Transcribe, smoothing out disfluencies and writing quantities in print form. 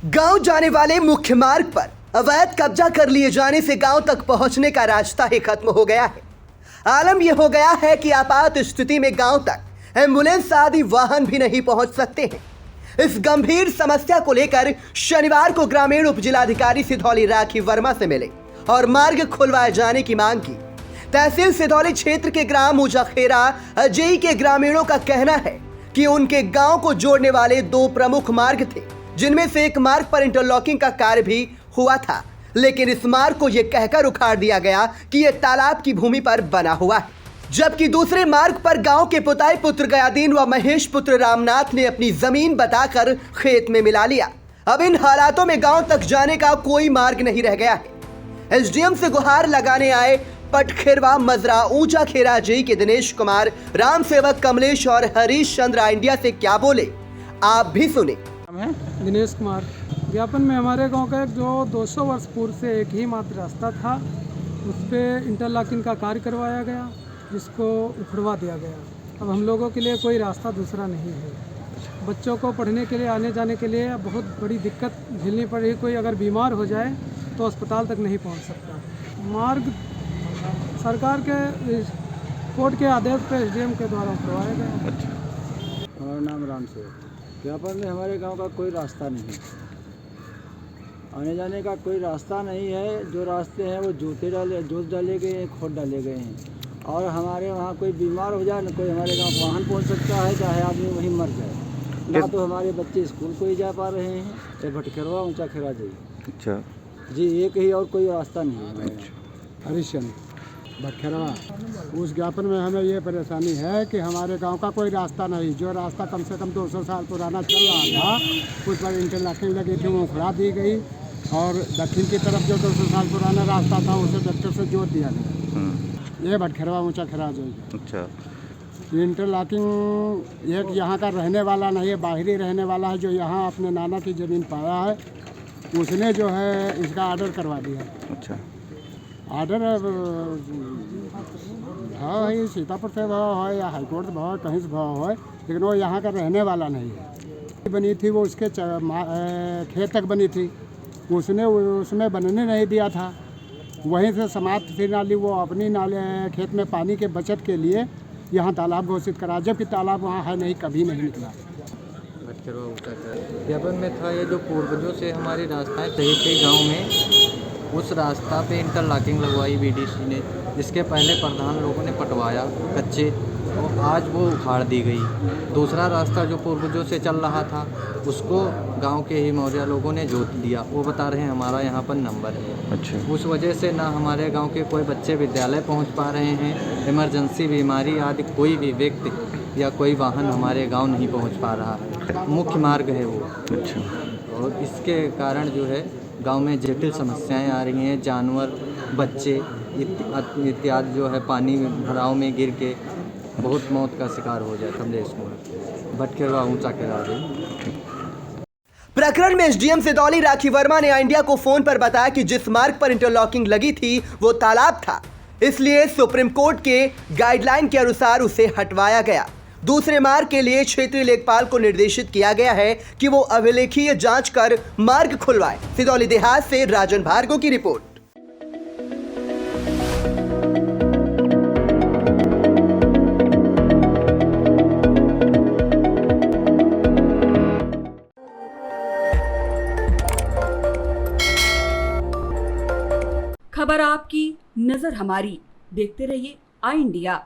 गांव जाने वाले मुख्य मार्ग पर अवैध कब्जा कर लिए जाने से गांव तक पहुंचने का रास्ता ही खत्म हो गया है। आलम यह हो गया है कि आपात स्थिति में गांव तक एम्बुलेंस आदि वाहन भी नहीं पहुंच सकते हैं। इस गंभीर समस्या को लेकर शनिवार को ग्रामीण उप जिलाधिकारी सिधौली राखी वर्मा से मिले और मार्ग खुलवाए जाने की मांग की। तहसील सिधौली क्षेत्र के ग्राम ऊंचाखेरा अजई के ग्रामीणों का कहना है कि उनके गांव को जोड़ने वाले दो प्रमुख मार्ग थे, जिनमें से एक मार्ग पर इंटरलॉकिंग का कार्य भी हुआ था, लेकिन इस मार्ग को यह कहकर उखाड़ दिया गया कि यह तालाब की भूमि पर बना हुआ है, जबकि दूसरे मार्ग पर गांव के पुताई पुत्र गयादीन व महेश पुत्र रामनाथ ने अपनी जमीन बताकर खेत में मिला लिया। अब इन हालातों में गांव तक जाने का कोई मार्ग नहीं रह गया है। एसडीएम से गुहार लगाने आए पटखेरवा मजरा ऊंचाखेरा अजई के दिनेश कुमार, राम सेवक कमलेश और हरीश चंद्र इंडिया से क्या बोले, आप भी सुने। दिनेश कुमार। ज्ञापन में हमारे गांव का एक जो 200 वर्ष पूर्व से एक ही मात्र रास्ता था, उस पर इंटरलॉकिंग का कार्य करवाया गया, जिसको उखड़वा दिया गया। अब हम लोगों के लिए कोई रास्ता दूसरा नहीं है। बच्चों को पढ़ने के लिए, आने जाने के लिए बहुत बड़ी दिक्कत झेलनी पड़ रही। कोई अगर बीमार हो जाए तो अस्पताल तक नहीं पहुंच सकता। मार्ग सरकार के कोर्ट के आदेश पर एसडीएम के द्वारा उखड़वाया गया। हमारा नाम राम सेवक। ज्ञापन में हमारे गांव का कोई रास्ता नहीं है, आने जाने का कोई रास्ता नहीं है। जो रास्ते हैं वो जोत डाले गए हैं, खोद डाले गए हैं। और हमारे वहाँ कोई बीमार हो जाए, न कोई हमारे गांव वाहन पहुँच सकता है, चाहे आदमी वहीं मर जाए। ना तो हमारे बच्चे स्कूल को ही जा पा रहे हैं। ये भटखेरवा ऊंचाखेरा जाइए। अच्छा जी, एक ही और कोई रास्ता नहीं है। हरिश्चंद्र भटखेरवा। उस ज्ञापन में हमें ये परेशानी है कि हमारे गांव का कोई रास्ता नहीं। जो रास्ता कम से कम 200 साल पुराना चल रहा था, उस पर इंटरलॉकिंग लगी थी, वो उखड़ा दी गई। और दक्षिण की तरफ जो 200 साल पुराना रास्ता था, उसे ट्रैक्टर से जोड़ दिया गया। ये भटखेरवा ऊंचाखेरा जाएगा। अच्छा, इंटरलॉकिंग एक यहाँ का रहने वाला नहीं है, बाहरी रहने वाला है, जो यहाँ अपने नाना की ज़मीन पाया है, उसने जो है इसका ऑर्डर करवा दिया। अच्छा, ऑर्डर भाव है, सीतापुर से भाव है या हाईकोर्ट से भाव है, कहीं से भाव है, लेकिन वो यहाँ का रहने वाला नहीं है। बनी थी वो उसके खेत तक बनी थी, उसने उसमें बनने नहीं दिया था। वहीं से समाप्त थी नाली, वो अपनी नाले खेत में पानी के बचत के लिए यहाँ तालाब घोषित करा, जबकि तालाब वहाँ है नहीं, कभी नहीं निकला। ज्ञापन में था ये जो पूर्वजों से हमारी रास्ताएं तय थी गाँव में, उस रास्ता पे इंटरलॉकिंग लगवाई बीडीसी ने, जिसके पहले प्रधान लोगों ने पटवाया कच्चे, और आज वो उखाड़ दी गई। दूसरा रास्ता जो पूर्वजों से चल रहा था, उसको गांव के ही मौर्य लोगों ने जोत दिया। वो बता रहे हैं हमारा यहाँ पर नंबर है। अच्छा, उस वजह से ना हमारे गांव के कोई बच्चे विद्यालय पहुँच पा रहे हैं, इमरजेंसी बीमारी आदि कोई भी व्यक्ति या कोई वाहन हमारे गाँव नहीं पहुँच पा रहा है। मुख्य मार्ग है वो। अच्छा, और इसके कारण जो है गांव में जटिल समस्याएं आ रही हैं। जानवर, बच्चे इत्यादि जो है पानी भराव में गिर के बहुत मौत का शिकार हो जाए। कमलेश कुमार, भटखेरवा ऊंचाखेरा। प्रकरण में एसडीएम सिधौली राखी वर्मा ने इंडिया को फोन पर बताया कि जिस मार्ग पर इंटरलॉकिंग लगी थी वो तालाब था, इसलिए सुप्रीम कोर्ट के गाइडलाइन के अनुसार उसे हटवाया गया। दूसरे मार्ग के लिए क्षेत्रीय लेखपाल को निर्देशित किया गया है कि वो अभिलेखीय जांच कर मार्ग खुलवाए। सिधौली देहात से राजन भार्गव की रिपोर्ट। खबर आपकी, नजर हमारी। देखते रहिए आई इंडिया।